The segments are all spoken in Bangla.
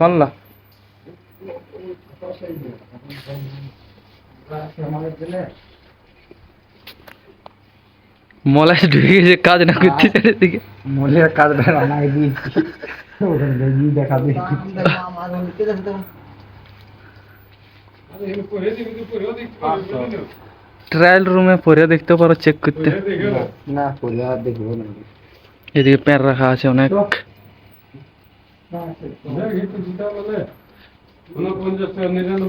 পারলা মলে ঢুকে গেছে, কাজ না করতে দিকে মলের কাজটা রান্নায় দিয়েছি, ওখানে গিয়ে দেখাবে। ট্রায়াল রুমে পরে দেখতে পারো, চেক করতে। না পরে আর দেখবো না। এদিকে প্যান রাখা আছে অনেক।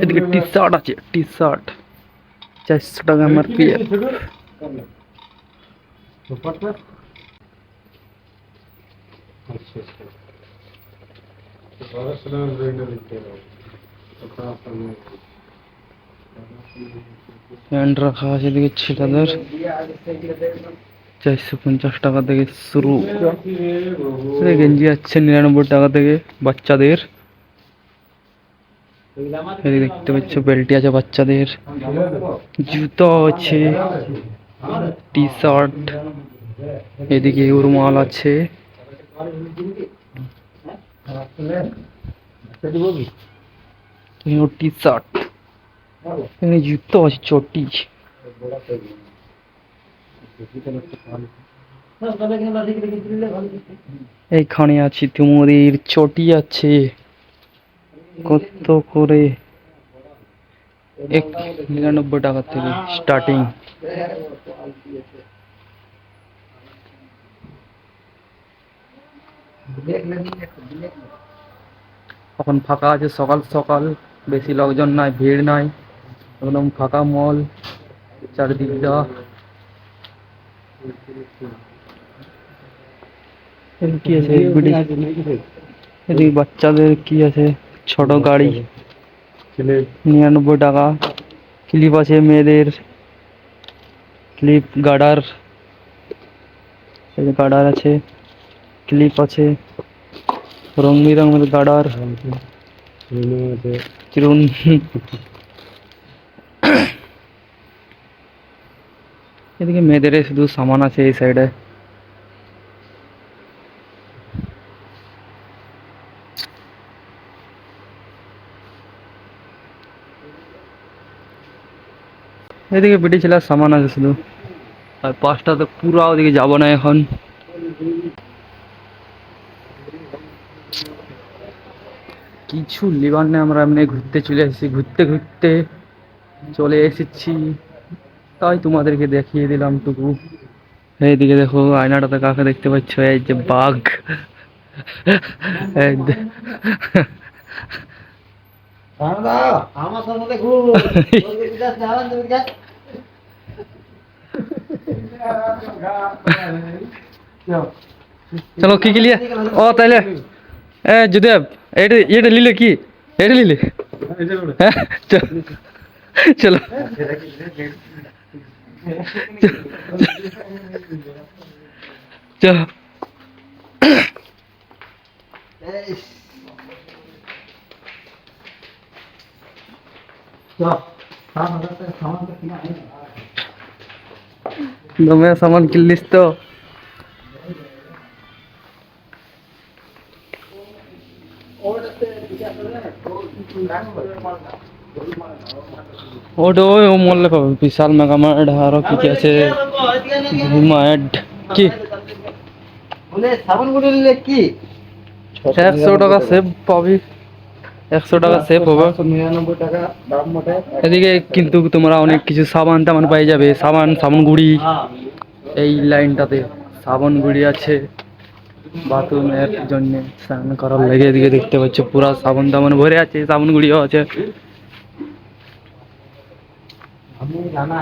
এদিকে টি শার্ট আছে, টি শার্ট 400 টাকা MRP। প্যান্ট রাখা আছে এদিকে ছেলেদের, 450 টাকা থেকে শুরু। গেঞ্জি আছে 99 টাকা থেকে বাচ্চাদের। এদিকে দেখতে পাচ্ছ বেল্টি আছে বাচ্চাদের, জুতো আছে, টি শার্ট, এদিকে রুমাল আছে, টি শার্ট, এখানে জুতো আছে, চটি। এইখানে আছে তোমাদের চটি আছে, কত করে 99 টাকা থেকে স্টার্টিং। এখন ফাঁকা আছে, সকাল সকাল, বেশি লোকজন নাই, ভিড় নাই, একদম ফাঁকা মল চারিদিকটা। কি আছে এদিকে বাচ্চাদের কি আছে, ছোট গাড়ি 99 টাকা। ক্লিপ আছে মেয়েদের, ক্লিপ গার্ডার, গার্ডার আছে, ক্লিপ আছে, রং বেরঙের গার্ডার, চিরুন। এদিকে মেয়েদের শুধু সামান আছে এই সাইডে। এদিকে বেটি ছেলের সামান আছে শুধু। আর 5টাতে পুরো ওদিকে যাবো না এখন। কিছু লিবার নেই, আমরা এমনি ঘুরতে চলে এসেছি, ঘুরতে ঘুরতে চলে এসেছি, তাই তোমাদেরকে দেখিয়ে দিলাম টুকু। এইদিকে দেখো আয়নাটাতে কাকে দেখতে পাচ্ছ, এই যে বাঘ। চলো কি লিয়ে ও তাইলে যুদেব, এটা নিলে কি, এটা নিলে হ্যাঁ চলো। চলো দমে সামান কিনলিস তো। ওটা ওই মল্লে পাবে, বিশাল মেগামার্ট আরো কি কি আছে, ভিমার্ট। কি 100 টাকা সেভ পাবি, 100 টাকা সেভ হবে। 99 টাকা দাম মোটে। এদিকে কিন্তু তোমরা অনেক কিছু সাবান টাবান পাই যাবে, সাবান, সাবান গুঁড়ি। এই লাইনটাতে সাবান গুঁড়ি আছে বাথরুমের জন্য, স্নান করার লেগে। এদিকে দেখতে পাচ্ছ পুরা সাবান টাবান ভরে আছে, সাবান গুঁড়িও আছে। আমি জানা